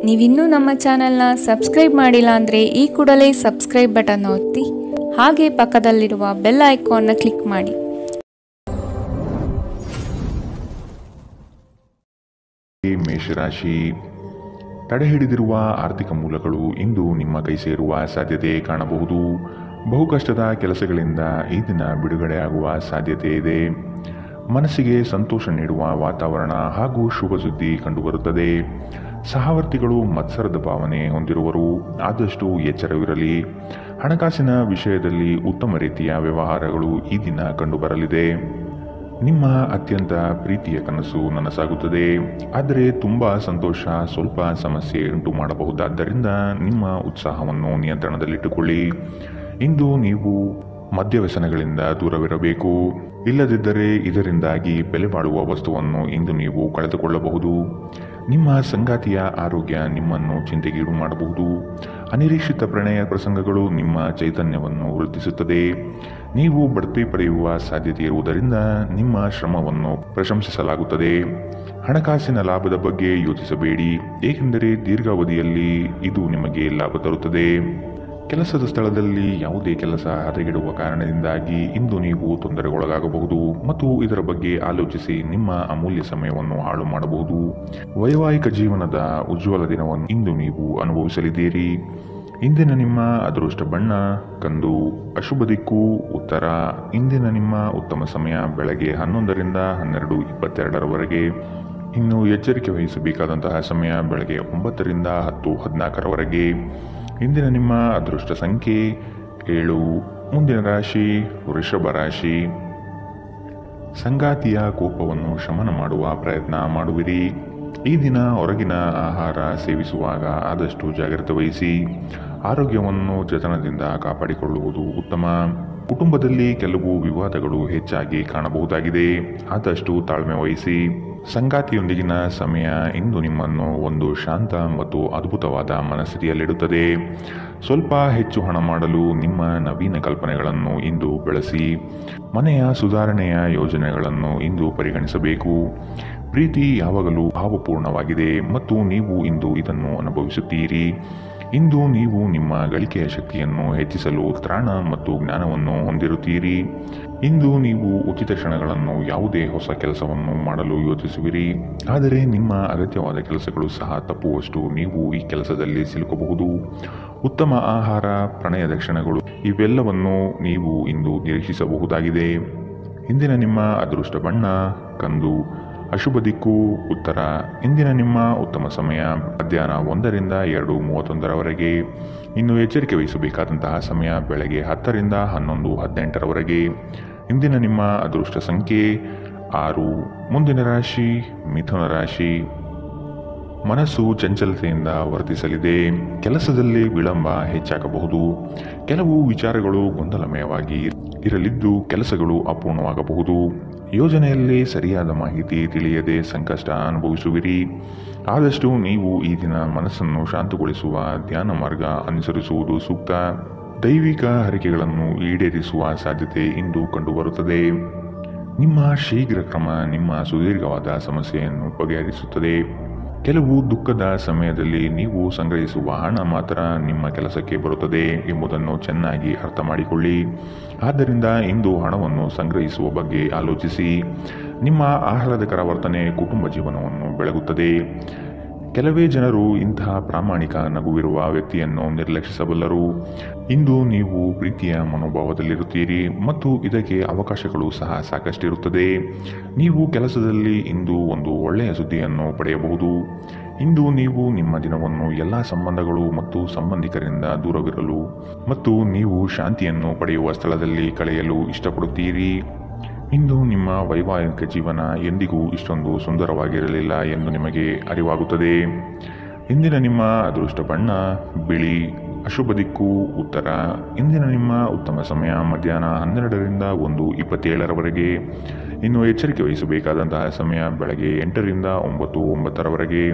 ನೀವಿನ್ನೂ ನಮ್ಮ ಚಾನೆಲ್ನ ಸಬ್ಸ್ಕ್ರೈಬ್ ಮಾಡಿಲ್ಲ ಅಂದರೆ ಈ ಕೂಡಲೇ ಸಬ್ಸ್ಕ್ರೈಬ್ ಬಟನ್ ಒತ್ತಿ ಹಾಗೆ ಪಕ್ಕದಲ್ಲಿರುವ ಬೆಲ್ ಐಕಾನ್ನ ಕ್ಲಿಕ್ ಮಾಡಿ. ಮೇಷರಾಶಿ, ತಡೆಹಿಡಿದಿರುವ ಆರ್ಥಿಕ ಮೂಲಗಳು ಇಂದು ನಿಮ್ಮ ಕೈ ಸೇರುವ ಸಾಧ್ಯತೆ ಕಾಣಬಹುದು. ಬಹು ಕಷ್ಟದ ಕೆಲಸಗಳಿಂದ ಈ ದಿನ ಬಿಡುಗಡೆಯಾಗುವ ಸಾಧ್ಯತೆ ಇದೆ. ಮನಸ್ಸಿಗೆ ಸಂತೋಷ ನೀಡುವ ವಾತಾವರಣ ಹಾಗೂ ಶುಭ ಸುದ್ದಿ ಕಂಡುಬರುತ್ತದೆ. ಸಹವರ್ತಿಗಳು ಮತ್ಸರದ ಭಾವನೆ ಹೊಂದಿರುವರು, ಆದಷ್ಟು ಎಚ್ಚರವಿರಲಿ. ಹಣಕಾಸಿನ ವಿಷಯದಲ್ಲಿ ಉತ್ತಮ ರೀತಿಯ ವ್ಯವಹಾರಗಳು ಈ ದಿನ ಕಂಡುಬರಲಿದೆ. ನಿಮ್ಮ ಅತ್ಯಂತ ಪ್ರೀತಿಯ ಕನಸು ನನಸಾಗುತ್ತದೆ, ಆದರೆ ತುಂಬ ಸಂತೋಷ ಸ್ವಲ್ಪ ಸಮಸ್ಯೆ ಉಂಟು ಮಾಡಬಹುದಾದ್ದರಿಂದ ನಿಮ್ಮ ಉತ್ಸಾಹವನ್ನು ನಿಯಂತ್ರಣದಲ್ಲಿಟ್ಟುಕೊಳ್ಳಿ. ಇಂದು ನೀವು ಮದ್ಯವ್ಯಸನಗಳಿಂದ ದೂರವಿರಬೇಕು, ಇಲ್ಲದಿದ್ದರೆ ಇದರಿಂದಾಗಿ ಬೆಲೆ ಬಾಳುವ ವಸ್ತುವನ್ನು ಇಂದು ನೀವು ಕಳೆದುಕೊಳ್ಳಬಹುದು. ನಿಮ್ಮ ಸಂಗಾತಿಯ ಆರೋಗ್ಯ ನಿಮ್ಮನ್ನು ಚಿಂತೆಗೀಡು ಮಾಡಬಹುದು. ಅನಿರೀಕ್ಷಿತ ಪ್ರಣಯ ಪ್ರಸಂಗಗಳು ನಿಮ್ಮ ಚೈತನ್ಯವನ್ನು ವೃದ್ಧಿಸುತ್ತದೆ. ನೀವು ಬಡ್ತಿ ಪಡೆಯುವ ಸಾಧ್ಯತೆ ಇರುವುದರಿಂದ ನಿಮ್ಮ ಶ್ರಮವನ್ನು ಪ್ರಶಂಸಿಸಲಾಗುತ್ತದೆ. ಹಣಕಾಸಿನ ಲಾಭದ ಬಗ್ಗೆ ಯೋಚಿಸಬೇಡಿ, ಏಕೆಂದರೆ ದೀರ್ಘಾವಧಿಯಲ್ಲಿ ಇದು ನಿಮಗೆ ಲಾಭ ತರುತ್ತದೆ. ಕೆಲಸದ ಸ್ಥಳದಲ್ಲಿ ಯಾವುದೇ ಕೆಲಸ ಹದಗೆಡುವ ಕಾರಣದಿಂದಾಗಿ ಇಂದು ನೀವು ತೊಂದರೆಗೊಳಗಾಗಬಹುದು ಮತ್ತು ಇದರ ಬಗ್ಗೆ ಆಲೋಚಿಸಿ ನಿಮ್ಮ ಅಮೂಲ್ಯ ಸಮಯವನ್ನು ಹಾಳು ಮಾಡಬಹುದು. ವೈವಾಹಿಕ ಜೀವನದ ಉಜ್ವಲ ದಿನವನ್ನು ಇಂದು ನೀವು ಅನುಭವಿಸಲಿದ್ದೀರಿ. ಇಂದಿನ ನಿಮ್ಮ ಅದೃಷ್ಟ ಬಣ್ಣ ಕಂದು, ಅಶುಭ ದಿಕ್ಕು ಉತ್ತರ. ಇಂದಿನ ನಿಮ್ಮ ಉತ್ತಮ ಸಮಯ ಬೆಳಗ್ಗೆ 11ರಿಂದ 12:22 ಇನ್ನು ಎಚ್ಚರಿಕೆ ವಹಿಸಬೇಕಾದಂತಹ ಸಮಯ ಬೆಳಗ್ಗೆ 9ರಿಂದ 10:14 ಇಂದಿನ ನಿಮ್ಮ ಅದೃಷ್ಟ ಸಂಖ್ಯೆ 7. ಮುಂದಿನ ರಾಶಿ ವೃಷಭ ರಾಶಿ. ಸಂಗಾತಿಯ ಕೋಪವನ್ನು ಶಮನ ಮಾಡುವ ಪ್ರಯತ್ನ ಮಾಡುವಿರಿ. ಈ ದಿನ ಹೊರಗಿನ ಆಹಾರ ಸೇವಿಸುವಾಗ ಆದಷ್ಟು ಜಾಗ್ರತೆ ವಹಿಸಿ. ಆರೋಗ್ಯವನ್ನು ಜತನದಿಂದ ಕಾಪಾಡಿಕೊಳ್ಳುವುದು ಉತ್ತಮ. ಕುಟುಂಬದಲ್ಲಿ ಕೆಲವು ವಿವಾದಗಳು ಹೆಚ್ಚಾಗಿ ಕಾಣಬಹುದಾಗಿದೆ, ಆದಷ್ಟು ತಾಳ್ಮೆ ವಹಿಸಿ. ಸಂಗಾತಿಯೊಂದಿಗಿನ ಸಮಯ ಇಂದು ನಿಮ್ಮನ್ನು ಒಂದು ಶಾಂತ ಮತ್ತು ಅದ್ಭುತವಾದ ಮನಸ್ಥಿತಿಯಲ್ಲಿಡುತ್ತದೆ. ಸ್ವಲ್ಪ ಹೆಚ್ಚು ಹಣ ಮಾಡಲು ನಿಮ್ಮ ನವೀನ ಕಲ್ಪನೆಗಳನ್ನು ಇಂದು ಬೆಳೆಸಿ. ಮನೆಯ ಸುಧಾರಣೆಯ ಯೋಜನೆಗಳನ್ನು ಇಂದು ಪರಿಗಣಿಸಬೇಕು. ಪ್ರೀತಿ ಯಾವಾಗಲೂ ಭಾವಪೂರ್ಣವಾಗಿದೆ ಮತ್ತು ನೀವು ಇಂದು ಇದನ್ನು ಅನುಭವಿಸುತ್ತೀರಿ. ಇಂದು ನೀವು ನಿಮ್ಮ ಗಳಿಕೆಯ ಶಕ್ತಿಯನ್ನು ಹೆಚ್ಚಿಸಲು ತ್ರಾಣ ಮತ್ತು ಜ್ಞಾನವನ್ನು ಹೊಂದಿರುತ್ತೀರಿ. ಇಂದು ನೀವು ಉಚಿತ ಕ್ಷಣಗಳನ್ನು ಯಾವುದೇ ಹೊಸ ಕೆಲಸವನ್ನು ಮಾಡಲು ಯೋಚಿಸುವಿರಿ, ಆದರೆ ನಿಮ್ಮ ಅಗತ್ಯವಾದ ಕೆಲಸಗಳು ಸಹ ತಪ್ಪುವಷ್ಟು ನೀವು ಈ ಕೆಲಸದಲ್ಲಿ ಸಿಲುಕಬಹುದು. ಉತ್ತಮ ಆಹಾರ, ಪ್ರಣಯದ ಕ್ಷಣಗಳು ಇವೆಲ್ಲವನ್ನು ನೀವು ಇಂದು ನಿರೀಕ್ಷಿಸಬಹುದಾಗಿದೆ. ಇಂದಿನ ನಿಮ್ಮ ಅದೃಷ್ಟ ಬಣ್ಣ ಕಂದು, ಅಶುಭ ದಿಕ್ಕು ಉತ್ತರ. ಇಂದಿನ ನಿಮ್ಮ ಉತ್ತಮ ಸಮಯ ಮಧ್ಯಾಹ್ನ 1ರಿಂದ 2:31 ಇನ್ನು ಎಚ್ಚರಿಕೆ ವಹಿಸಬೇಕಾದಂತಹ ಸಮಯ ಬೆಳಗ್ಗೆ 10ರಿಂದ 11:18 ಇಂದಿನ ನಿಮ್ಮ ಅದೃಷ್ಟ ಸಂಖ್ಯೆ 6. ಮುಂದಿನ ರಾಶಿ ಮಿಥುನ ರಾಶಿ. ಮನಸ್ಸು ಚಂಚಲತೆಯಿಂದ ವರ್ತಿಸಲಿದೆ. ಕೆಲಸದಲ್ಲಿ ವಿಳಂಬ ಹೆಚ್ಚಾಗಬಹುದು. ಕೆಲವು ವಿಚಾರಗಳು ಗೊಂದಲಮಯವಾಗಿ ಇರಲಿದ್ದು ಕೆಲಸಗಳು ಅಪೂರ್ಣವಾಗಬಹುದು. ಯೋಜನೆಯಲ್ಲಿ ಸರಿಯಾದ ಮಾಹಿತಿ ತಿಳಿಯದೆ ಸಂಕಷ್ಟ ಅನುಭವಿಸುವಿರಿ. ಆದಷ್ಟು ನೀವು ಈ ದಿನ ಮನಸ್ಸನ್ನು ಶಾಂತಗೊಳಿಸುವ ಧ್ಯಾನ ಮಾರ್ಗ ಅನುಸರಿಸುವುದು ಸೂಕ್ತ. ದೈವಿಕ ಹರಕೆಗಳನ್ನು ಈಡೇರಿಸುವ ಸಾಧ್ಯತೆ ಇಂದು ಕಂಡುಬರುತ್ತದೆ. ನಿಮ್ಮ ಶೀಘ್ರ ಕ್ರಮ ನಿಮ್ಮ ಸುದೀರ್ಘವಾದ ಸಮಸ್ಯೆಯನ್ನು ಬಗೆಹರಿಸುತ್ತದೆ. ಕೆಲವು ದುಃಖದ ಸಮಯದಲ್ಲಿ ನೀವು ಸಂಗ್ರಹಿಸುವ ಹಣ ಮಾತ್ರ ನಿಮ್ಮ ಕೆಲಸಕ್ಕೆ ಬರುತ್ತದೆ ಎಂಬುದನ್ನು ಚೆನ್ನಾಗಿ ಅರ್ಥ ಮಾಡಿಕೊಳ್ಳಿ. ಆದ್ದರಿಂದ ಇಂದು ಹಣವನ್ನು ಸಂಗ್ರಹಿಸುವ ಬಗ್ಗೆ ಆಲೋಚಿಸಿ. ನಿಮ್ಮ ಆಹ್ಲಾದಕರ ವರ್ತನೆ ಕುಟುಂಬ ಜೀವನವನ್ನು ಬೆಳಗುತ್ತದೆ. ಕೆಲವೇ ಜನರು ಇಂತಹ ಪ್ರಾಮಾಣಿಕ ನಗುವಿರುವ ವ್ಯಕ್ತಿಯನ್ನು ನಿರ್ಲಕ್ಷಿಸಬಲ್ಲರು. ಇಂದು ನೀವು ಪ್ರೀತಿಯ ಮನೋಭಾವದಲ್ಲಿರುತ್ತೀರಿ ಮತ್ತು ಇದಕ್ಕೆ ಅವಕಾಶಗಳು ಸಹ ಸಾಕಷ್ಟಿರುತ್ತದೆ. ನೀವು ಕೆಲಸದಲ್ಲಿ ಇಂದು ಒಂದು ಒಳ್ಳೆಯ ಸುದ್ದಿಯನ್ನು ಪಡೆಯಬಹುದು. ಇಂದು ನೀವು ನಿಮ್ಮ ದಿನವನ್ನು ಎಲ್ಲ ಸಂಬಂಧಗಳು ಮತ್ತು ಸಂಬಂಧಿಕರಿಂದ ದೂರವಿರಲು ಮತ್ತು ನೀವು ಶಾಂತಿಯನ್ನು ಪಡೆಯುವ ಸ್ಥಳದಲ್ಲಿ ಕಳೆಯಲು ಇಷ್ಟಪಡುತ್ತೀರಿ. ಇಂದು ನಿಮ್ಮ ವೈವಾಹಿಕ ಜೀವನ ಎಂದಿಗೂ ಇಷ್ಟೊಂದು ಸುಂದರವಾಗಿರಲಿಲ್ಲ ಎಂದು ನಿಮಗೆ ಅರಿವಾಗುತ್ತದೆ. ಇಂದಿನ ನಿಮ್ಮ ಅದೃಷ್ಟ ಬಣ್ಣ ಬಿಳಿ, ಅಶುಭ ದಿಕ್ಕು ಉತ್ತರ. ಇಂದಿನ ನಿಮ್ಮ ಉತ್ತಮ ಸಮಯ ಮಧ್ಯಾಹ್ನ 12ರಿಂದ 1:27 ಇನ್ನು ಎಚ್ಚರಿಕೆ ವಹಿಸಬೇಕಾದಂತಹ ಸಮಯ ಬೆಳಗ್ಗೆ 8ರಿಂದ 9:09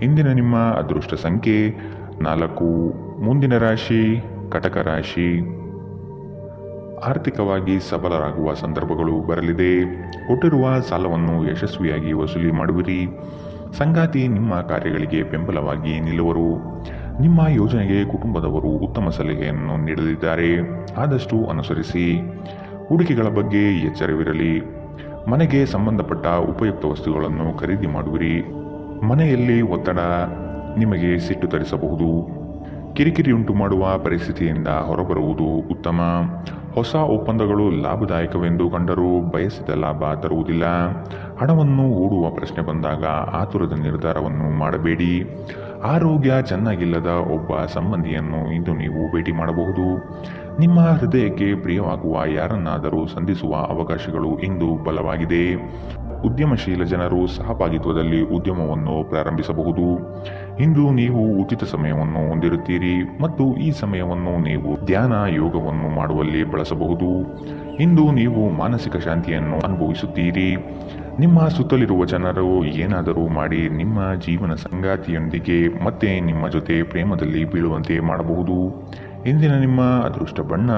ಇಂದಿನ ನಿಮ್ಮ ಅದೃಷ್ಟ ಸಂಖ್ಯೆ 4. ಮುಂದಿನ ರಾಶಿ ಕಟಕ ರಾಶಿ. ಆರ್ಥಿಕವಾಗಿ ಸಬಲರಾಗುವ ಸಂದರ್ಭಗಳು ಬರಲಿದೆ. ಕೊಟ್ಟಿರುವ ಸಾಲವನ್ನು ಯಶಸ್ವಿಯಾಗಿ ವಸೂಲಿ ಮಾಡುವಿರಿ. ಸಂಗಾತಿ ನಿಮ್ಮ ಕಾರ್ಯಗಳಿಗೆ ಬೆಂಬಲವಾಗಿ ನಿಲ್ಲುವರು. ನಿಮ್ಮ ಯೋಜನೆಗೆ ಕುಟುಂಬದವರು ಉತ್ತಮ ಸಲಹೆಯನ್ನು ನೀಡಲಿದ್ದಾರೆ, ಆದಷ್ಟು ಅನುಸರಿಸಿ. ಹೂಡಿಕೆಗಳ ಬಗ್ಗೆ ಎಚ್ಚರವಿರಲಿ. ಮನೆಗೆ ಸಂಬಂಧಪಟ್ಟ ಉಪಯುಕ್ತ ವಸ್ತುಗಳನ್ನು ಖರೀದಿ ಮಾಡುವಿರಿ. ಮನೆಯಲ್ಲಿ ಒತ್ತಡ ನಿಮಗೆ ಸಿಟ್ಟು ತರಿಸಬಹುದು. ಕಿರಿಕಿರಿಯುಂಟು ಮಾಡುವ ಪರಿಸ್ಥಿತಿಯಿಂದ ಹೊರಬರುವುದು ಉತ್ತಮ. ಹೊಸ ಒಪ್ಪಂದಗಳು ಲಾಭದಾಯಕವೆಂದು ಕಂಡರೂ ಬಯಸಿದ ಲಾಭ ತರುವುದಿಲ್ಲ. ಹಣವನ್ನು ಹೂಡುವ ಪ್ರಶ್ನೆ ಬಂದಾಗ ಆತುರದ ನಿರ್ಧಾರವನ್ನು ಮಾಡಬೇಡಿ. ಆರೋಗ್ಯ ಚೆನ್ನಾಗಿಲ್ಲದ ಒಬ್ಬ ಸಂಬಂಧಿಯನ್ನು ಇಂದು ನೀವು ಭೇಟಿ ಮಾಡಬಹುದು. ನಿಮ್ಮ ಹೃದಯಕ್ಕೆ ಪ್ರಿಯವಾಗುವ ಯಾರನ್ನಾದರೂ ಸಂಧಿಸುವ ಅವಕಾಶಗಳು ಇಂದು ಬಲವಾಗಿದೆ. ಉದ್ಯಮಶೀಲ ಜನರು ಸಹಭಾಗಿತ್ವದಲ್ಲಿ ಉದ್ಯಮವನ್ನು ಪ್ರಾರಂಭಿಸಬಹುದು. ಇಂದು ನೀವು ಉಚಿತ ಸಮಯವನ್ನು ಹೊಂದಿರುತ್ತೀರಿ ಮತ್ತು ಈ ಸಮಯವನ್ನು ನೀವು ಧ್ಯಾನ ಯೋಗವನ್ನು ಮಾಡುವಲ್ಲಿ ಬಳಸಬಹುದು. ಇಂದು ನೀವು ಮಾನಸಿಕ ಶಾಂತಿಯನ್ನು ಅನುಭವಿಸುತ್ತೀರಿ. ನಿಮ್ಮ ಸುತ್ತಲಿರುವ ಜನರು ಏನಾದರೂ ಮಾಡಿ ನಿಮ್ಮ ಜೀವನ ಸಂಗಾತಿಯೊಂದಿಗೆ ಮತ್ತೆ ನಿಮ್ಮ ಜೊತೆ ಪ್ರೇಮದಲ್ಲಿ ಬೀಳುವಂತೆ ಮಾಡಬಹುದು. ಇಂದಿನ ನಿಮ್ಮ ಅದೃಷ್ಟ ಬಣ್ಣ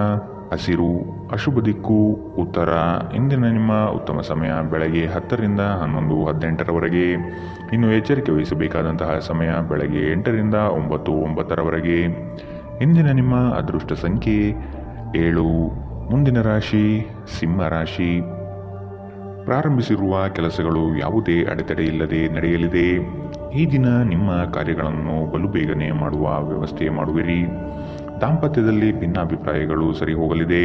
ಹಸಿರು. ಅಶುಭ ದಿಕ್ಕು ಉತ್ತರ. ಇಂದಿನ ನಿಮ್ಮ ಉತ್ತಮ ಸಮಯ ಬೆಳಗ್ಗೆ 10ರಿಂದ 11:18ರವರೆಗೆ. ಇನ್ನು ಎಚ್ಚರಿಕೆ ವಹಿಸಬೇಕಾದಂತಹ ಸಮಯ ಬೆಳಗ್ಗೆ 8ರಿಂದ 9:09ರವರೆಗೆ. ಇಂದಿನ ನಿಮ್ಮ ಅದೃಷ್ಟ ಸಂಖ್ಯೆ 7. ಮುಂದಿನ ರಾಶಿ ಸಿಂಹ ರಾಶಿ. ಪ್ರಾರಂಭಿಸಿರುವ ಕೆಲಸಗಳು ಯಾವುದೇ ಅಡೆತಡೆ ಇಲ್ಲದೆ ನಡೆಯಲಿದೆ. ಈ ದಿನ ನಿಮ್ಮ ಕಾರ್ಯಗಳನ್ನು ಬಲು ಬೇಗನೆ ಮಾಡುವ ವ್ಯವಸ್ಥೆ ಮಾಡುವಿರಿ. ದಾಂಪತ್ಯದಲ್ಲಿ ಭಿನ್ನಾಭಿಪ್ರಾಯಗಳು ಸರಿ ಹೋಗಲಿದೆ.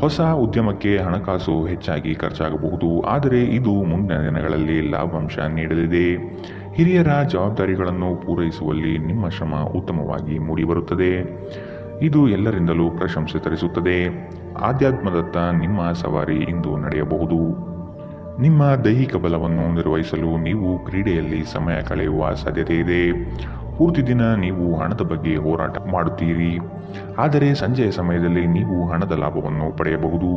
ಹೊಸ ಉದ್ಯಮಕ್ಕೆ ಹಣಕಾಸು ಹೆಚ್ಚಾಗಿ ಖರ್ಚಾಗಬಹುದು, ಆದರೆ ಇದು ಮುಂದಿನ ದಿನಗಳಲ್ಲಿ ಲಾಭಾಂಶ ನೀಡಲಿದೆ. ಹಿರಿಯರ ಜವಾಬ್ದಾರಿಗಳನ್ನು ಪೂರೈಸುವಲ್ಲಿ ನಿಮ್ಮ ಶ್ರಮ ಉತ್ತಮವಾಗಿ ಮೂಡಿಬರುತ್ತದೆ. ಇದು ಎಲ್ಲರಿಂದಲೂ ಪ್ರಶಂಸೆ ತರಿಸುತ್ತದೆ. ಆಧ್ಯಾತ್ಮದತ್ತ ನಿಮ್ಮ ಸವಾರಿ ಇಂದು ನಡೆಯಬಹುದು. ನಿಮ್ಮ ದೈಹಿಕ ಬಲವನ್ನು ನಿರ್ವಹಿಸಲು ನೀವು ಕ್ರೀಡೆಯಲ್ಲಿ ಸಮಯ ಕಳೆಯುವ ಸಾಧ್ಯತೆ ಇದೆ. ಪೂರ್ತಿ ದಿನ ನೀವು ಹಣದ ಬಗ್ಗೆ ಹೋರಾಟ ಮಾಡುತ್ತೀರಿ, ಆದರೆ ಸಂಜೆಯ ಸಮಯದಲ್ಲಿ ನೀವು ಹಣದ ಲಾಭವನ್ನು ಪಡೆಯಬಹುದು.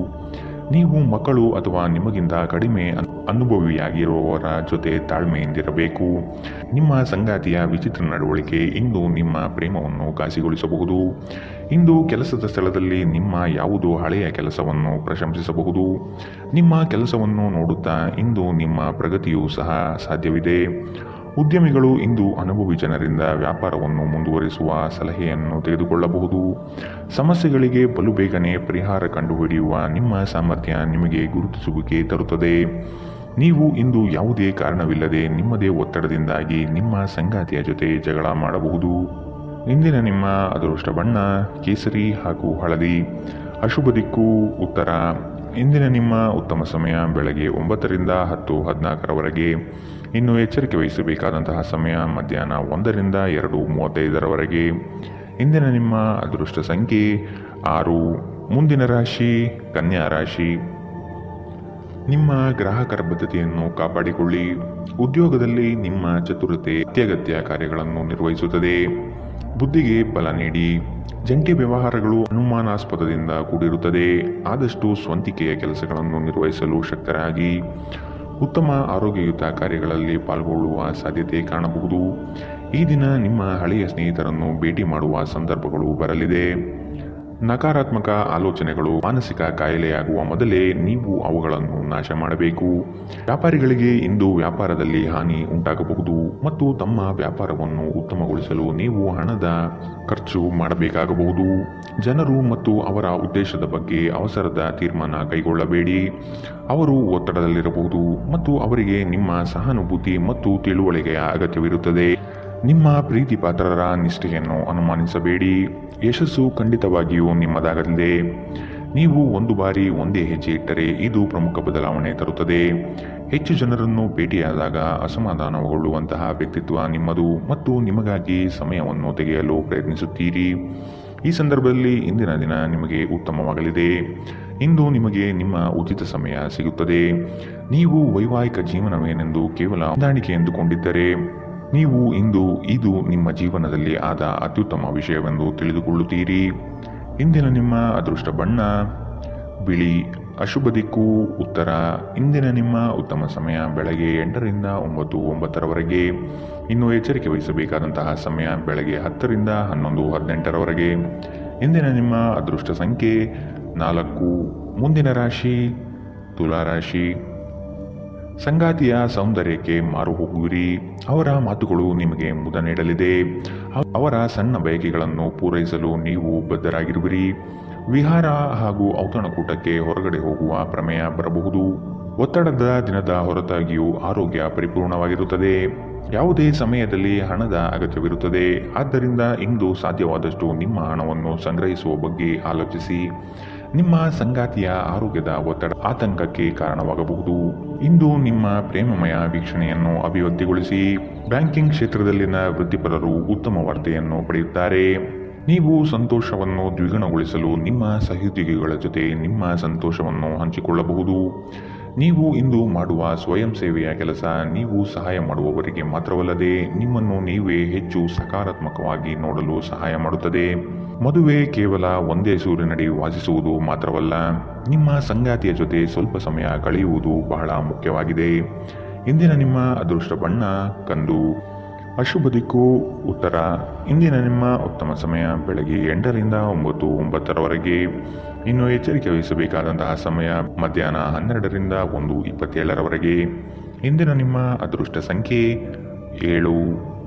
ನೀವು ಮಕ್ಕಳು ಅಥವಾ ನಿಮಗಿಂತ ಕಡಿಮೆ ಅನುಭವಿಯಾಗಿರುವವರ ಜೊತೆ ತಾಳ್ಮೆಯಿಂದಿರಬೇಕು. ನಿಮ್ಮ ಸಂಗಾತಿಯ ವಿಚಿತ್ರ ನಡವಳಿಕೆ ಇಂದು ನಿಮ್ಮ ಪ್ರೇಮವನ್ನು ಘಾಸಿಗೊಳಿಸಬಹುದು. ಇಂದು ಕೆಲಸದ ಸ್ಥಳದಲ್ಲಿ ನಿಮ್ಮ ಯಾವುದೋ ಹಳೆಯ ಕೆಲಸವನ್ನು ಪ್ರಶಂಸಿಸಬಹುದು. ನಿಮ್ಮ ಕೆಲಸವನ್ನು ನೋಡುತ್ತಾ ಇಂದು ನಿಮ್ಮ ಪ್ರಗತಿಯೂ ಸಹ ಸಾಧ್ಯವಿದೆ. ಉದ್ಯಮಿಗಳು ಇಂದು ಅನುಭವಿ ಜನರಿಂದ ವ್ಯಾಪಾರವನ್ನು ಮುಂದುವರಿಸುವ ಸಲಹೆಯನ್ನು ತೆಗೆದುಕೊಳ್ಳಬಹುದು. ಸಮಸ್ಯೆಗಳಿಗೆ ಬಲು ಬೇಗನೆ ಪರಿಹಾರ ಕಂಡುಹಿಡಿಯುವ ನಿಮ್ಮ ಸಾಮರ್ಥ್ಯ ನಿಮಗೆ ಗುರುತಿಸುವಿಕೆ ತರುತ್ತದೆ. ನೀವು ಇಂದು ಯಾವುದೇ ಕಾರಣವಿಲ್ಲದೆ ನಿಮ್ಮದೇ ಒತ್ತಡದಿಂದಾಗಿ ನಿಮ್ಮ ಸಂಗಾತಿಯ ಜೊತೆ ಜಗಳ ಮಾಡಬಹುದು. ಇಂದಿನ ನಿಮ್ಮ ಅದೃಷ್ಟ ಬಣ್ಣ ಕೇಸರಿ ಹಾಗೂ ಹಳದಿ. ಅಶುಭ ದಿಕ್ಕು ಉತ್ತರ. ಇಂದಿನ ನಿಮ್ಮ ಉತ್ತಮ ಸಮಯ ಬೆಳಗ್ಗೆ 9ರಿಂದ 10:14ರವರೆಗೆ. ಇನ್ನು ಎಚ್ಚರಿಕೆ ವಹಿಸಬೇಕಾದಂತಹ ಸಮಯ ಮಧ್ಯಾಹ್ನ 1ರಿಂದ 2:35ರವರೆಗೆ. ಇಂದಿನ ನಿಮ್ಮ ಅದೃಷ್ಟ ಸಂಖ್ಯೆ 6. ಮುಂದಿನ ರಾಶಿ ಕನ್ಯಾ ರಾಶಿ. ನಿಮ್ಮ ಗ್ರಾಹಕರ ಬದ್ಧತೆಯನ್ನು ಕಾಪಾಡಿಕೊಳ್ಳಿ. ಉದ್ಯೋಗದಲ್ಲಿ ನಿಮ್ಮ ಚತುರತೆ ಅತ್ಯಗತ್ಯ ಕಾರ್ಯಗಳನ್ನು ನಿರ್ವಹಿಸುತ್ತದೆ. ಬುದ್ಧಿಗೆ ಬಲ ನೀಡಿ. ಜಂಟಿ ವ್ಯವಹಾರಗಳು ಅನುಮಾನಾಸ್ಪದದಿಂದ ಕೂಡಿರುತ್ತದೆ. ಆದಷ್ಟು ಸ್ವಂತಿಕೆಯ ಕೆಲಸಗಳನ್ನು ನಿರ್ವಹಿಸಲು ಶಕ್ತರಾಗಿ. ಉತ್ತಮ ಆರೋಗ್ಯಯುತ ಕಾರ್ಯಗಳಲ್ಲಿ ಪಾಲ್ಗೊಳ್ಳುವ ಸಾಧ್ಯತೆ ಕಾಣಬಹುದು. ಈ ದಿನ ನಿಮ್ಮ ಹಳೆಯ ಸ್ನೇಹಿತರನ್ನು ಭೇಟಿ ಮಾಡುವ ಸಂದರ್ಭಗಳು ಬರಲಿದೆ. ನಕಾರಾತ್ಮಕ ಆಲೋಚನೆಗಳು ಮಾನಸಿಕ ಕಾಯಿಲೆಯಾಗುವ ಮೊದಲೇ ನೀವು ಅವುಗಳನ್ನು ನಾಶ ಮಾಡಬೇಕು. ವ್ಯಾಪಾರಿಗಳಿಗೆ ಇಂದು ವ್ಯಾಪಾರದಲ್ಲಿ ಹಾನಿ ಉಂಟಾಗಬಹುದು ಮತ್ತು ತಮ್ಮ ವ್ಯಾಪಾರವನ್ನು ಉತ್ತಮಗೊಳಿಸಲು ನೀವು ಹಣದ ಖರ್ಚು ಮಾಡಬೇಕಾಗಬಹುದು. ಜನರು ಮತ್ತು ಅವರ ಉದ್ದೇಶದ ಬಗ್ಗೆ ಅವಸರದ ತೀರ್ಮಾನ ಕೈಗೊಳ್ಳಬೇಡಿ. ಅವರು ಒತ್ತಡದಲ್ಲಿರಬಹುದು ಮತ್ತು ಅವರಿಗೆ ನಿಮ್ಮ ಸಹಾನುಭೂತಿ ಮತ್ತು ತಿಳುವಳಿಕೆಯ ಅಗತ್ಯವಿರುತ್ತದೆ. ನಿಮ್ಮ ಪ್ರೀತಿ ಪಾತ್ರರ ನಿಷ್ಠೆಯನ್ನು ಅನುಮಾನಿಸಬೇಡಿ. ಯಶಸ್ಸು ಖಂಡಿತವಾಗಿಯೂ ನಿಮ್ಮದಾಗಲಿದೆ. ನೀವು ಒಂದು ಬಾರಿ ಒಂದೇ ಹೆಜ್ಜೆ ಇಟ್ಟರೆ ಇದು ಪ್ರಮುಖ ಬದಲಾವಣೆ ತರುತ್ತದೆ. ಹೆಚ್ಚು ಜನರನ್ನು ಭೇಟಿಯಾದಾಗ ಅಸಮಾಧಾನಗೊಳ್ಳುವಂತಹ ವ್ಯಕ್ತಿತ್ವ ನಿಮ್ಮದು ಮತ್ತು ನಿಮಗಾಗಿ ಸಮಯವನ್ನು ತೆಗೆಯಲು ಪ್ರಯತ್ನಿಸುತ್ತೀರಿ. ಈ ಸಂದರ್ಭದಲ್ಲಿ ಇಂದಿನ ದಿನ ನಿಮಗೆ ಉತ್ತಮವಾಗಲಿದೆ. ಇಂದು ನಿಮಗೆ ನಿಮ್ಮ ಉಚಿತ ಸಮಯ ಸಿಗುತ್ತದೆ. ನೀವು ವೈವಾಹಿಕ ಜೀವನವೇನೆಂದು ಕೇವಲ ಹೊಂದಾಣಿಕೆ ಎಂದುಕೊಂಡಿದ್ದರೆ ನೀವು ಇಂದು ಇದು ನಿಮ್ಮ ಜೀವನದಲ್ಲಿ ಆದ ಅತ್ಯುತ್ತಮ ವಿಷಯವೆಂದು ತಿಳಿದುಕೊಳ್ಳುತ್ತೀರಿ. ಇಂದಿನ ನಿಮ್ಮ ಅದೃಷ್ಟ ಬಣ್ಣ ಬಿಳಿ. ಅಶುಭ ದಿಕ್ಕು ಉತ್ತರ. ಇಂದಿನ ನಿಮ್ಮ ಉತ್ತಮ ಸಮಯ ಬೆಳಗ್ಗೆ 8ರಿಂದ 9:09ರವರೆಗೆ. ಇನ್ನು ಎಚ್ಚರಿಕೆ ವಹಿಸಬೇಕಾದಂತಹ ಸಮಯ ಬೆಳಗ್ಗೆ 10ರಿಂದ 11:18ರವರೆಗೆ. ಇಂದಿನ ನಿಮ್ಮ ಅದೃಷ್ಟ ಸಂಖ್ಯೆ 4. ಮುಂದಿನ ರಾಶಿ ತುಲಾ ರಾಶಿ. ಸಂಗಾತಿಯ ಸೌಂದರ್ಯಕ್ಕೆ ಮಾರು ಹೋಗುವಿರಿ. ಅವರ ಮಾತುಗಳು ನಿಮಗೆ ಮುದ ನೀಡಲಿದೆ. ಅವರ ಸಣ್ಣ ಬಯಕೆಗಳನ್ನು ಪೂರೈಸಲು ನೀವು ಬದ್ಧರಾಗಿರುವಿರಿ. ವಿಹಾರ ಹಾಗೂ ಔತಣಕೂಟಕ್ಕೆ ಹೊರಗಡೆ ಹೋಗುವ ಪ್ರಮೇಯ ಬರಬಹುದು. ಒತ್ತಡದ ದಿನದ ಹೊರತಾಗಿಯೂ ಆರೋಗ್ಯ ಪರಿಪೂರ್ಣವಾಗಿರುತ್ತದೆ. ಯಾವುದೇ ಸಮಯದಲ್ಲಿ ಹಣದ ಅಗತ್ಯವಿರುತ್ತದೆ. ಆದ್ದರಿಂದ ಇಂದು ಸಾಧ್ಯವಾದಷ್ಟು ನಿಮ್ಮ ಹಣವನ್ನು ಸಂಗ್ರಹಿಸುವ ಬಗ್ಗೆ ಆಲೋಚಿಸಿ. ನಿಮ್ಮ ಸಂಗಾತಿಯ ಆರೋಗ್ಯದ ಒತ್ತಡ ಆತಂಕಕ್ಕೆ ಕಾರಣವಾಗಬಹುದು. ಇಂದು ನಿಮ್ಮ ಪ್ರೇಮಮಯ ವೀಕ್ಷಣೆಯನ್ನು ಅಭಿವ್ಯಕ್ತಿಗೊಳಿಸಿ. ಬ್ಯಾಂಕಿಂಗ್ ಕ್ಷೇತ್ರದಲ್ಲಿನ ವೃತ್ತಿಪರರು ಉತ್ತಮ ವಾರ್ತೆಯನ್ನು ಪಡೆಯುತ್ತಾರೆ. ನೀವು ಸಂತೋಷವನ್ನು ದ್ವಿಗುಣಗೊಳಿಸಲು ನಿಮ್ಮ ಸಹೋದ್ಯೋಗಿಗಳ ಜೊತೆ ನಿಮ್ಮ ಸಂತೋಷವನ್ನು ಹಂಚಿಕೊಳ್ಳಬಹುದು. ನೀವು ಇಂದು ಮಾಡುವ ಸ್ವಯಂ ಸೇವೆಯ ಕೆಲಸ ನೀವು ಸಹಾಯ ಮಾಡುವವರಿಗೆ ಮಾತ್ರವಲ್ಲದೆ ನಿಮ್ಮನ್ನು ನೀವೇ ಹೆಚ್ಚು ಸಕಾರಾತ್ಮಕವಾಗಿ ನೋಡಲು ಸಹಾಯ ಮಾಡುತ್ತದೆ. ಮದುವೆ ಕೇವಲ ಒಂದೇ ಸೂರಿನಡಿ ವಾಸಿಸುವುದು ಮಾತ್ರವಲ್ಲ, ನಿಮ್ಮ ಸಂಗಾತಿಯ ಜೊತೆ ಸ್ವಲ್ಪ ಸಮಯ ಕಳೆಯುವುದು ಬಹಳ ಮುಖ್ಯವಾಗಿದೆ. ಇಂದಿನ ನಿಮ್ಮ ಅದೃಷ್ಟ ಬಣ್ಣ ಕಂದು. ಅಶುಭ ದಿಕ್ಕು ಉತ್ತರ. ಇಂದಿನ ನಿಮ್ಮ ಉತ್ತಮ ಸಮಯ ಬೆಳಗ್ಗೆ 8ರಿಂದ 9:09 ಇನ್ನು ಎಚ್ಚರಿಕೆ ವಹಿಸಬೇಕಾದಂತಹ ಸಮಯ ಮಧ್ಯಾಹ್ನ 12ರಿಂದ 1:27 ಇಂದಿನ ನಿಮ್ಮ ಅದೃಷ್ಟ ಸಂಖ್ಯೆ 7.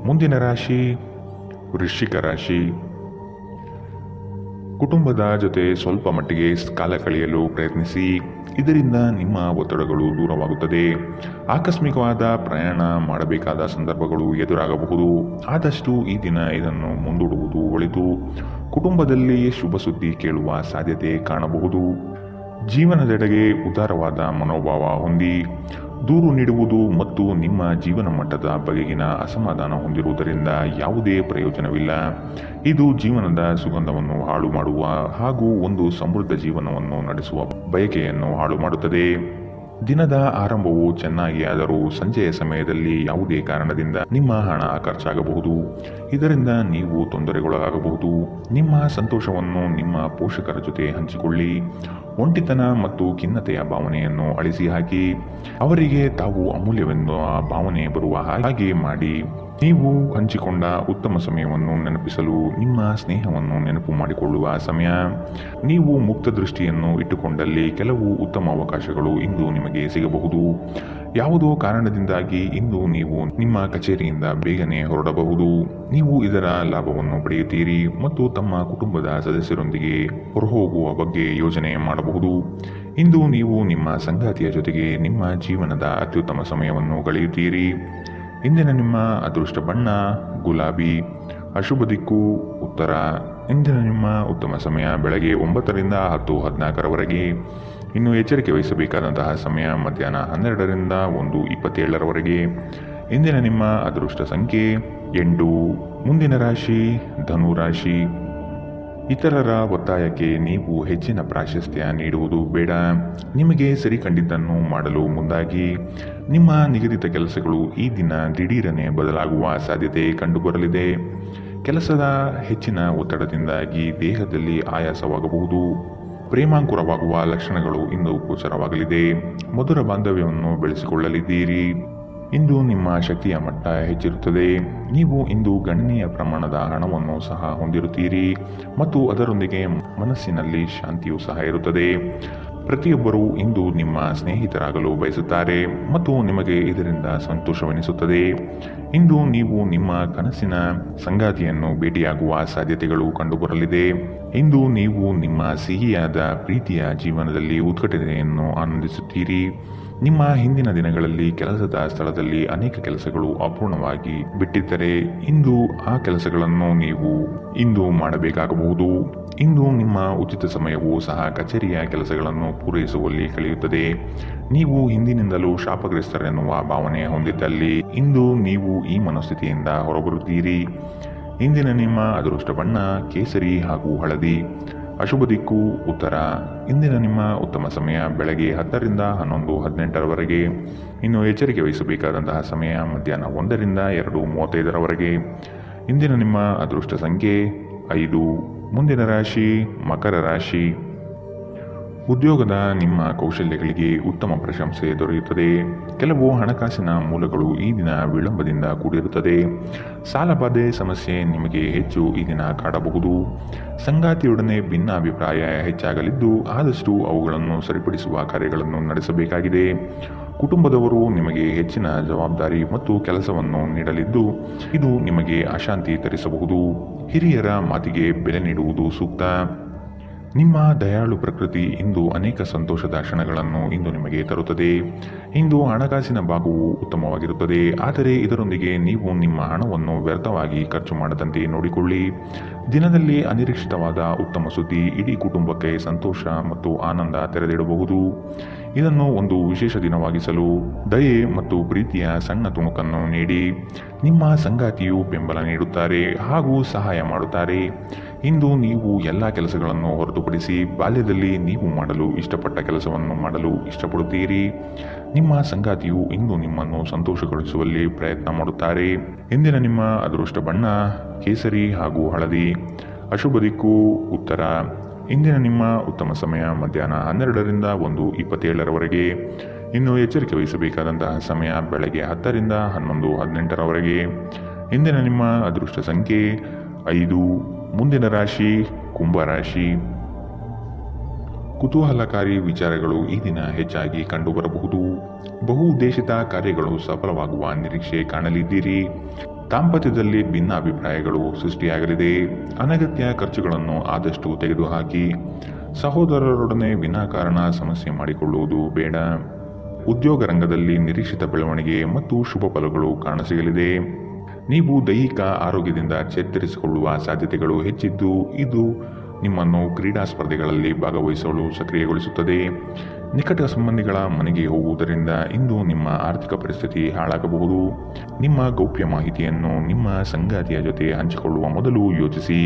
ಮುಂದಿನ ರಾಶಿ ವೃಶ್ಚಿಕ ರಾಶಿ. ಕುಟುಂಬದ ಜೊತೆ ಸ್ವಲ್ಪ ಮಟ್ಟಿಗೆ ಕಾಲ ಕಳೆಯಲು ಪ್ರಯತ್ನಿಸಿ. ಇದರಿಂದ ನಿಮ್ಮ ಒತ್ತಡಗಳು ದೂರವಾಗುತ್ತದೆ. ಆಕಸ್ಮಿಕವಾದ ಪ್ರಯಾಣ ಮಾಡಬೇಕಾದ ಸಂದರ್ಭಗಳು ಎದುರಾಗಬಹುದು. ಆದಷ್ಟು ಈ ದಿನ ಇದನ್ನು ಮುಂದೂಡುವುದು ಒಳಿತು. ಕುಟುಂಬದಲ್ಲಿ ಶುಭ ಸುದ್ದಿ ಕೇಳುವ ಸಾಧ್ಯತೆ ಕಾಣಬಹುದು. ಜೀವನದೆಡೆಗೆ ಉದಾರವಾದ ಮನೋಭಾವ ಹೊಂದಿ. ದೂರು ನೀಡುವುದು ಮತ್ತು ನಿಮ್ಮ ಜೀವನ ಮಟ್ಟದ ಬಗೆಗಿನ ಅಸಮಾಧಾನ ಹೊಂದಿರುವುದರಿಂದ ಯಾವುದೇ ಪ್ರಯೋಜನವಿಲ್ಲ. ಇದು ಜೀವನದ ಸುಗಂಧವನ್ನು ಹಾಳು ಮಾಡುವ ಹಾಗೂ ಒಂದು ಸಮೃದ್ಧ ಜೀವನವನ್ನು ನಡೆಸುವ ಬಯಕೆಯನ್ನು ಹಾಳು ಮಾಡುತ್ತದೆ. ದಿನದ ಆರಂಭವು ಚೆನ್ನಾಗಿ ಆದರೂ ಸಂಜೆಯ ಸಮಯದಲ್ಲಿ ಯಾವುದೇ ಕಾರಣದಿಂದ ನಿಮ್ಮ ಹಣ ಖರ್ಚಾಗಬಹುದು. ಇದರಿಂದ ನೀವು ತೊಂದರೆಗೊಳಗಾಗಬಹುದು. ನಿಮ್ಮ ಸಂತೋಷವನ್ನು ನಿಮ್ಮ ಪೋಷಕರ ಜೊತೆ ಹಂಚಿಕೊಳ್ಳಿ. ಒಂಟಿತನ ಮತ್ತು ಖಿನ್ನತೆಯ ಭಾವನೆಯನ್ನು ಅಳಿಸಿ ಹಾಕಿ. ಅವರಿಗೆ ತಾವು ಅಮೂಲ್ಯವೆನ್ನುವ ಭಾವನೆ ಬರುವ ಹಾಗೆ ಮಾಡಿ. ನೀವು ಹಂಚಿಕೊಂಡ ಉತ್ತಮ ಸಮಯವನ್ನು ನೆನಪಿಸಲು ನಿಮ್ಮ ಸ್ನೇಹವನ್ನು ನೆನಪು ಮಾಡಿಕೊಳ್ಳುವ ಸಮಯ. ನೀವು ಮುಕ್ತ ದೃಷ್ಟಿಯನ್ನು ಇಟ್ಟುಕೊಂಡಲ್ಲಿ ಕೆಲವು ಉತ್ತಮ ಅವಕಾಶಗಳು ಇಂದು ನಿಮಗೆ ಸಿಗಬಹುದು. ಯಾವುದೋ ಕಾರಣದಿಂದಾಗಿ ಇಂದು ನೀವು ನಿಮ್ಮ ಕಚೇರಿಯಿಂದ ಬೇಗನೆ ಹೊರಡಬಹುದು. ನೀವು ಇದರ ಲಾಭವನ್ನು ಪಡೆಯುತ್ತೀರಿ ಮತ್ತು ತಮ್ಮ ಕುಟುಂಬದ ಸದಸ್ಯರೊಂದಿಗೆ ಹೊರಹೋಗುವ ಬಗ್ಗೆ ಯೋಜನೆ ಮಾಡಬಹುದು. ಇಂದು ನೀವು ನಿಮ್ಮ ಸಂಗಾತಿಯ ಜೊತೆಗೆ ನಿಮ್ಮ ಜೀವನದ ಅತ್ಯುತ್ತಮ ಸಮಯವನ್ನು ಕಳೆಯುತ್ತೀರಿ. ಇಂದಿನ ನಿಮ್ಮ ಅದೃಷ್ಟ ಬಣ್ಣ ಗುಲಾಬಿ. ಅಶುಭ ದಿಕ್ಕು ಉತ್ತರ. ಇಂದಿನ ನಿಮ್ಮ ಉತ್ತಮ ಸಮಯ ಬೆಳಗ್ಗೆ 9ರಿಂದ 10:14 ಇನ್ನು ಎಚ್ಚರಿಕೆ ವಹಿಸಬೇಕಾದಂತಹ ಸಮಯ ಮಧ್ಯಾಹ್ನ 12ರಿಂದ 1:27 ಇಂದಿನ ನಿಮ್ಮ ಅದೃಷ್ಟ ಸಂಖ್ಯೆ 8. ಮುಂದಿನ ರಾಶಿ ಧನು ರಾಶಿ. ಇತರರ ಒತ್ತಾಯಕ್ಕೆ ನೀವು ಹೆಚ್ಚಿನ ಪ್ರಾಶಸ್ತ್ಯ ನೀಡುವುದು ಬೇಡ. ನಿಮಗೆ ಸರಿ ಕಂಡಿದ್ದನ್ನು ಮಾಡಲು ಮುಂದಾಗಿ. ನಿಮ್ಮ ನಿಗದಿತ ಕೆಲಸಗಳು ಈ ದಿನ ದಿಢೀರನೆ ಬದಲಾಗುವ ಸಾಧ್ಯತೆ ಕಂಡುಬರಲಿದೆ. ಕೆಲಸದ ಹೆಚ್ಚಿನ ಒತ್ತಡದಿಂದಾಗಿ ದೇಹದಲ್ಲಿ ಆಯಾಸವಾಗಬಹುದು. ಪ್ರೇಮಾಂಕುರವಾಗುವ ಲಕ್ಷಣಗಳು ಇಂದು ಗೋಚರವಾಗಲಿದೆ. ಮಧುರ ಬಾಂಧವ್ಯವನ್ನು ಬೆಳೆಸಿಕೊಳ್ಳಲಿದ್ದೀರಿ. ಇಂದು ನಿಮ್ಮ ಶಕ್ತಿಯ ಮಟ್ಟ ಹೆಚ್ಚಿರುತ್ತದೆ. ನೀವು ಇಂದು ಗಣನೀಯ ಪ್ರಮಾಣದ ಹಣವನ್ನು ಸಹ ಹೊಂದಿರುತ್ತೀರಿ ಮತ್ತು ಅದರೊಂದಿಗೆ ಮನಸ್ಸಿನಲ್ಲಿ ಶಾಂತಿಯೂ ಸಹ ಇರುತ್ತದೆ. ಪ್ರತಿಯೊಬ್ಬರೂ ಇಂದು ನಿಮ್ಮ ಸ್ನೇಹಿತರಾಗಲು ಬಯಸುತ್ತಾರೆ ಮತ್ತು ನಿಮಗೆ ಇದರಿಂದ ಸಂತೋಷವೆನಿಸುತ್ತದೆ. ಇಂದು ನೀವು ನಿಮ್ಮ ಕನಸಿನ ಸಂಗಾತಿಯನ್ನು ಭೇಟಿಯಾಗುವ ಸಾಧ್ಯತೆಗಳು ಕಂಡುಬರಲಿದೆ. ಇಂದು ನೀವು ನಿಮ್ಮ ಸಿಹಿಯಾದ ಪ್ರೀತಿಯ ಜೀವನದಲ್ಲಿ ಉತ್ಕಟತೆಯನ್ನು ಆನಂದಿಸುತ್ತೀರಿ. ನಿಮ್ಮ ಹಿಂದಿನ ದಿನಗಳಲ್ಲಿ ಕೆಲಸದ ಸ್ಥಳದಲ್ಲಿ ಅನೇಕ ಕೆಲಸಗಳು ಅಪೂರ್ಣವಾಗಿ ಬಿಟ್ಟಿದ್ದರೆ ಇಂದು ಆ ಕೆಲಸಗಳನ್ನು ನೀವು ಇಂದು ಮಾಡಬೇಕಾಗಬಹುದು. ಇಂದು ನಿಮ್ಮ ಉಚಿತ ಸಮಯವೂ ಸಹ ಕಚೇರಿಯ ಕೆಲಸಗಳನ್ನು ಪೂರೈಸುವಲ್ಲಿ ಕಳೆಯುತ್ತದೆ. ನೀವು ಹಿಂದಿನಿಂದಲೂ ಶಾಪಗ್ರಸ್ತರೆನ್ನುವ ಭಾವನೆ ಹೊಂದಿದ್ದಲ್ಲಿ ಇಂದು ನೀವು ಈ ಮನಸ್ಥಿತಿಯಿಂದ ಹೊರಬರುತ್ತೀರಿ. ಇಂದಿನ ನಿಮ್ಮ ಅದೃಷ್ಟ ಬಣ್ಣ ಕೇಸರಿ ಹಾಗೂ ಹಳದಿ. ಅಶುಭ ದಿಕ್ಕು ಉತ್ತರ. ಇಂದಿನ ನಿಮ್ಮ ಉತ್ತಮ ಸಮಯ ಬೆಳಗ್ಗೆ 10ರಿಂದ 11:18 ಇನ್ನು ಎಚ್ಚರಿಕೆ ವಹಿಸಬೇಕಾದಂತಹ ಸಮಯ ಮಧ್ಯಾಹ್ನ 1ರಿಂದ 2:35 ಇಂದಿನ ನಿಮ್ಮ ಅದೃಷ್ಟ ಸಂಖ್ಯೆ 5. ಮುಂದಿನ ರಾಶಿ ಮಕರ ರಾಶಿ. ಉದ್ಯೋಗದ ನಿಮ್ಮ ಕೌಶಲ್ಯಗಳಿಗೆ ಉತ್ತಮ ಪ್ರಶಂಸೆ ದೊರೆಯುತ್ತದೆ. ಕೆಲವು ಹಣಕಾಸಿನ ಮೂಲಗಳು ಈ ದಿನ ವಿಳಂಬದಿಂದ ಕೂಡಿರುತ್ತದೆ. ಸಾಲಬಾಧೆ ಸಮಸ್ಯೆ ನಿಮಗೆ ಹೆಚ್ಚು ಈ ದಿನ ಕಾಡಬಹುದು. ಸಂಗಾತಿಯೊಡನೆ ಭಿನ್ನಾಭಿಪ್ರಾಯ ಹೆಚ್ಚಾಗಲಿದ್ದು ಆದಷ್ಟು ಅವುಗಳನ್ನು ಸರಿಪಡಿಸುವ ಕಾರ್ಯಗಳನ್ನು ನಡೆಸಬೇಕಾಗಿದೆ. ಕುಟುಂಬದವರು ನಿಮಗೆ ಹೆಚ್ಚಿನ ಜವಾಬ್ದಾರಿ ಮತ್ತು ಕೆಲಸವನ್ನು ನೀಡಲಿದ್ದು ಇದು ನಿಮಗೆ ಅಶಾಂತಿ ತರಿಸಬಹುದು. ಹಿರಿಯರ ಮಾತಿಗೆ ಬೆಲೆ ನೀಡುವುದು ಸೂಕ್ತ. ನಿಮ್ಮ ದಯಾಳು ಪ್ರಕೃತಿ ಇಂದು ಅನೇಕ ಸಂತೋಷದ ಕ್ಷಣಗಳನ್ನು ಇಂದು ನಿಮಗೆ ತರುತ್ತದೆ. ಇಂದು ಹಣಕಾಸಿನ ಭಾಗವು ಉತ್ತಮವಾಗಿರುತ್ತದೆ, ಆದರೆ ಇದರೊಂದಿಗೆ ನೀವು ನಿಮ್ಮ ಹಣವನ್ನು ವ್ಯರ್ಥವಾಗಿ ಖರ್ಚು ಮಾಡದಂತೆ ನೋಡಿಕೊಳ್ಳಿ. ದಿನದಲ್ಲಿ ಅನಿರೀಕ್ಷಿತವಾದ ಉತ್ತಮ ಸುದ್ದಿ ಇಡೀ ಕುಟುಂಬಕ್ಕೆ ಸಂತೋಷ ಮತ್ತು ಆನಂದ ತೆರೆದಿಡಬಹುದು. ಇದನ್ನು ಒಂದು ವಿಶೇಷ ದಿನವಾಗಿಸಲು ದಯೆ ಮತ್ತು ಪ್ರೀತಿಯ ಸಣ್ಣ ತುಣುಕನ್ನು ನೀಡಿ. ನಿಮ್ಮ ಸಂಗಾತಿಯು ಬೆಂಬಲ ನೀಡುತ್ತಾರೆ ಹಾಗೂ ಸಹಾಯ ಮಾಡುತ್ತಾರೆ. ಇಂದು ನೀವು ಎಲ್ಲ ಕೆಲಸಗಳನ್ನು ಹೊರತುಪಡಿಸಿ ಬಾಲ್ಯದಲ್ಲಿ ನೀವು ಮಾಡಲು ಇಷ್ಟಪಟ್ಟ ಕೆಲಸವನ್ನು ಮಾಡಲು ಇಷ್ಟಪಡುತ್ತೀರಿ. ನಿಮ್ಮ ಸಂಗಾತಿಯು ಇಂದು ನಿಮ್ಮನ್ನು ಸಂತೋಷಗೊಳಿಸುವಲ್ಲಿ ಪ್ರಯತ್ನ ಮಾಡುತ್ತಾರೆ. ಇಂದಿನ ನಿಮ್ಮ ಅದೃಷ್ಟ ಬಣ್ಣ ಕೇಸರಿ ಹಾಗೂ ಹಳದಿ. ಅಶುಭ ದಿಕ್ಕು ಉತ್ತರ. ಇಂದಿನ ನಿಮ್ಮ ಉತ್ತಮ ಸಮಯ ಮಧ್ಯಾಹ್ನ 12ರಿಂದ 1:27ರವರೆಗೆ. ಇನ್ನು ಎಚ್ಚರಿಕೆ ವಹಿಸಬೇಕಾದಂತಹ ಸಮಯ ಬೆಳಗ್ಗೆ 10ರಿಂದ 11:18ರವರೆಗೆ. ಇಂದಿನ ನಿಮ್ಮ ಅದೃಷ್ಟ ಸಂಖ್ಯೆ 5. ಮುಂದಿನ ರಾಶಿ ಕುಂಭರಾಶಿ. ಕುತೂಹಲಕಾರಿ ವಿಚಾರಗಳು ಈ ದಿನ ಹೆಚ್ಚಾಗಿ ಕಂಡುಬರಬಹುದು. ಬಹುಉದ್ದೇಶಿತ ಕಾರ್ಯಗಳು ಸಫಲವಾಗುವ ನಿರೀಕ್ಷೆ ಕಾಣಲಿದ್ದೀರಿ. ದಾಂಪತ್ಯದಲ್ಲಿ ಭಿನ್ನಾಭಿಪ್ರಾಯಗಳು ಸೃಷ್ಟಿಯಾಗಲಿದೆ. ಅನಗತ್ಯ ಖರ್ಚುಗಳನ್ನು ಆದಷ್ಟು ತೆಗೆದುಹಾಕಿ. ಸಹೋದರರೊಡನೆ ವಿನಾಕಾರಣ ಸಮಸ್ಯೆ ಮಾಡಿಕೊಳ್ಳುವುದು ಬೇಡ. ಉದ್ಯೋಗ ರಂಗದಲ್ಲಿ ನಿರೀಕ್ಷಿತ ಬೆಳವಣಿಗೆ ಮತ್ತು ಶುಭ ಫಲಗಳು ಕಾಣಸಿಗಲಿದೆ. ನೀವು ದೈಹಿಕ ಆರೋಗ್ಯದಿಂದ ಚೇತರಿಸಿಕೊಳ್ಳುವ ಸಾಧ್ಯತೆಗಳು ಹೆಚ್ಚಿದ್ದು ಇದು ನಿಮ್ಮನ್ನು ಕ್ರೀಡಾ ಸ್ಪರ್ಧೆಗಳಲ್ಲಿ ಭಾಗವಹಿಸಲು ಸಕ್ರಿಯಗೊಳಿಸುತ್ತದೆ. ನಿಕಟ ಸಂಬಂಧಿಗಳ ಮನೆಗೆ ಹೋಗುವುದರಿಂದ ಇಂದು ನಿಮ್ಮ ಆರ್ಥಿಕ ಪರಿಸ್ಥಿತಿ ಹಾಳಾಗಬಹುದು. ನಿಮ್ಮ ಗೌಪ್ಯ ಮಾಹಿತಿಯನ್ನು ನಿಮ್ಮ ಸಂಗಾತಿಯ ಜೊತೆ ಹಂಚಿಕೊಳ್ಳುವ ಮೊದಲು ಯೋಚಿಸಿ.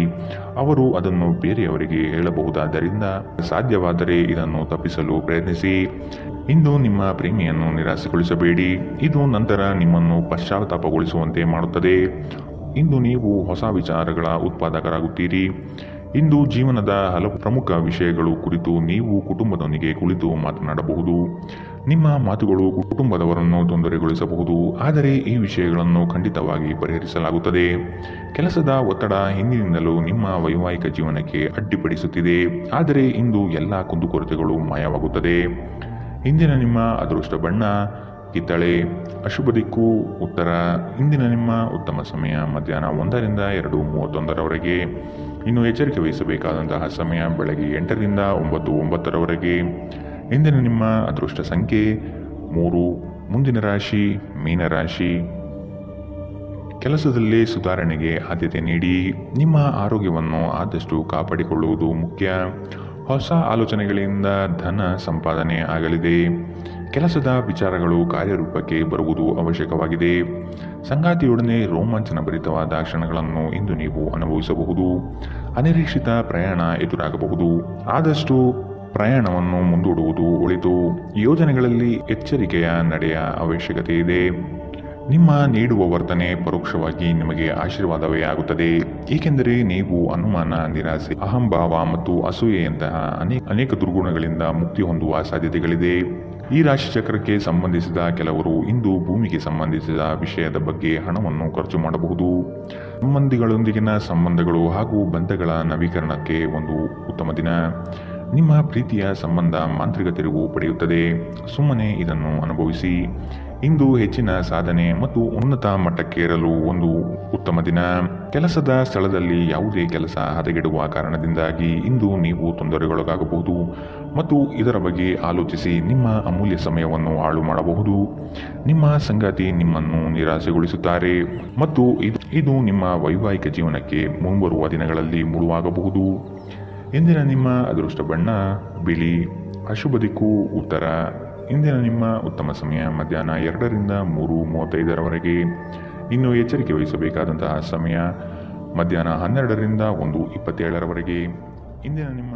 ಅವರು ಅದನ್ನು ಬೇರೆಯವರಿಗೆ ಹೇಳಬಹುದಾದ್ದರಿಂದ ಸಾಧ್ಯವಾದರೆ ಇದನ್ನು ತಪ್ಪಿಸಲು ಪ್ರಯತ್ನಿಸಿ. ಇಂದು ನಿಮ್ಮ ಪ್ರೇಮಿಯನ್ನು ನಿರಾಸೆಗೊಳಿಸಬೇಡಿ. ಇದು ನಂತರ ನಿಮ್ಮನ್ನು ಪಶ್ಚಾತ್ತಾಪಗೊಳಿಸುವಂತೆ ಮಾಡುತ್ತದೆ. ಇಂದು ನೀವು ಹೊಸ ವಿಚಾರಗಳ ಉತ್ಪಾದಕರಾಗುತ್ತೀರಿ. ಇಂದು ಜೀವನದ ಹಲವು ಪ್ರಮುಖ ವಿಷಯಗಳು ಕುರಿತು ನೀವು ಕುಟುಂಬದೊಂದಿಗೆ ಕುಳಿತು ಮಾತನಾಡಬಹುದು. ನಿಮ್ಮ ಮಾತುಗಳು ಕುಟುಂಬದವರನ್ನು ತೊಂದರೆಗೊಳಿಸಬಹುದು, ಆದರೆ ಈ ವಿಷಯಗಳನ್ನು ಖಂಡಿತವಾಗಿ ಪರಿಹರಿಸಲಾಗುತ್ತದೆ. ಕೆಲಸದ ಒತ್ತಡ ಹಿಂದಿನಿಂದಲೂ ನಿಮ್ಮ ವೈವಾಹಿಕ ಜೀವನಕ್ಕೆ ಅಡ್ಡಿಪಡಿಸುತ್ತಿದೆ, ಆದರೆ ಇಂದು ಎಲ್ಲ ಕುಂದುಕೊರತೆಗಳು ಮಾಯವಾಗುತ್ತದೆ. ಇಂದಿನ ನಿಮ್ಮ ಅದೃಷ್ಟ ಬಣ್ಣ ಕಿತ್ತಳೆ. ಅಶುಭ ದಿಕ್ಕು ಉತ್ತರ. ಇಂದಿನ ನಿಮ್ಮ ಉತ್ತಮ ಸಮಯ ಮಧ್ಯಾಹ್ನ 1ರಿಂದ 2:31ರವರೆಗೆ. ಇನ್ನು ಎಚ್ಚರಿಕೆ ವಹಿಸಬೇಕಾದಂತಹ ಸಮಯ ಬೆಳಗ್ಗೆ 8ರಿಂದ 9:09ರವರೆಗೆ. ಇಂದಿನ ನಿಮ್ಮ ಅದೃಷ್ಟ ಸಂಖ್ಯೆ 3. ಮುಂದಿನ ರಾಶಿ ಮೀನರಾಶಿ. ಕೆಲಸದಲ್ಲಿ ಸುಧಾರಣೆಗೆ ಆದ್ಯತೆ ನೀಡಿ. ನಿಮ್ಮ ಆರೋಗ್ಯವನ್ನು ಆದಷ್ಟು ಕಾಪಾಡಿಕೊಳ್ಳುವುದು ಮುಖ್ಯ. ಹೊಸ ಆಲೋಚನೆಗಳಿಂದ ಧನ ಸಂಪಾದನೆ ಆಗಲಿದೆ. ಕೆಲಸದ ವಿಚಾರಗಳು ಕಾರ್ಯರೂಪಕ್ಕೆ ಬರುವುದು ಅವಶ್ಯಕವಾಗಿದೆ. ಸಂಗಾತಿಯೊಡನೆ ರೋಮಾಂಚನ ಭರಿತವಾದ ಕ್ಷಣಗಳನ್ನು ಇಂದು ನೀವು ಅನುಭವಿಸಬಹುದು. ಅನಿರೀಕ್ಷಿತ ಪ್ರಯಾಣ ಎದುರಾಗಬಹುದು. ಆದಷ್ಟು ಪ್ರಯಾಣವನ್ನು ಮುಂದೂಡುವುದು ಒಳಿತು. ಯೋಜನೆಗಳಲ್ಲಿ ಎಚ್ಚರಿಕೆಯ ನಡೆಯ ಅವಶ್ಯಕತೆ ಇದೆ. ನಿಮ್ಮ ನೀಡುವ ವರ್ತನೆ ಪರೋಕ್ಷವಾಗಿ ನಿಮಗೆ ಆಶೀರ್ವಾದವೇ ಆಗುತ್ತದೆ, ಏಕೆಂದರೆ ನೀವು ಅನುಮಾನ, ನಿರಾಸೆ, ಅಹಂಭಾವ ಮತ್ತು ಅಸೂಯೆಯಂತಹ ಅನೇಕ ದುರ್ಗುಣಗಳಿಂದ ಮುಕ್ತಿ ಹೊಂದುವ ಸಾಧ್ಯತೆಗಳಿದೆ. ಈ ರಾಶಿಚಕ್ರಕ್ಕೆ ಸಂಬಂಧಿಸಿದ ಕೆಲವರು ಇಂದು ಭೂಮಿಗೆ ಸಂಬಂಧಿಸಿದ ವಿಷಯದ ಬಗ್ಗೆ ಹಣವನ್ನು ಖರ್ಚು ಮಾಡಬಹುದು. ಸಂಬಂಧಿಗಳೊಂದಿಗಿನ ಸಂಬಂಧಗಳು ಹಾಗೂ ಬಂಧಗಳ ನವೀಕರಣಕ್ಕೆ ಒಂದು ಉತ್ತಮ ದಿನ. ನಿಮ್ಮ ಪ್ರೀತಿಯ ಸಂಬಂಧ ಮಾಂತ್ರಿಕ ತಿರುವು ಪಡೆಯುತ್ತದೆ. ಸುಮ್ಮನೆ ಇದನ್ನು ಅನುಭವಿಸಿ. ಇಂದು ಹೆಚ್ಚಿನ ಸಾಧನೆ ಮತ್ತು ಉನ್ನತ ಮಟ್ಟಕ್ಕೇರಲು ಒಂದು ಉತ್ತಮ ದಿನ. ಕೆಲಸದ ಸ್ಥಳದಲ್ಲಿ ಯಾವುದೇ ಕೆಲಸ ಹದಗೆಡುವ ಕಾರಣದಿಂದಾಗಿ ಇಂದು ನೀವು ತೊಂದರೆಗೊಳಗಾಗಬಹುದು ಮತ್ತು ಇದರ ಬಗ್ಗೆ ಆಲೋಚಿಸಿ ನಿಮ್ಮ ಅಮೂಲ್ಯ ಸಮಯವನ್ನು ಹಾಳು ಮಾಡಬಹುದು. ನಿಮ್ಮ ಸಂಗಾತಿ ನಿಮ್ಮನ್ನು ನಿರಾಸೆಗೊಳಿಸುತ್ತಾರೆ ಮತ್ತು ಇದು ನಿಮ್ಮ ವೈವಾಹಿಕ ಜೀವನಕ್ಕೆ ಮುಂಬರುವ ದಿನಗಳಲ್ಲಿ ಮುಳುವಾಗಬಹುದು. ಇಂದಿನ ನಿಮ್ಮ ಅದೃಷ್ಟ ಬಣ್ಣ ಬಿಳಿ. ಅಶುಭ ದಿಕ್ಕು ಉತ್ತರ. ಇಂದಿನ ನಿಮ್ಮ ಉತ್ತಮ ಸಮಯ ಮಧ್ಯಾಹ್ನ 2ರಿಂದ 3:35ರವರೆಗೆ. ಇನ್ನು ಎಚ್ಚರಿಕೆ ವಹಿಸಬೇಕಾದಂತಹ ಸಮಯ ಮಧ್ಯಾಹ್ನ 12ರಿಂದ 1:27ರವರೆಗೆ. ಇಂದಿನ ನಿಮ್ಮ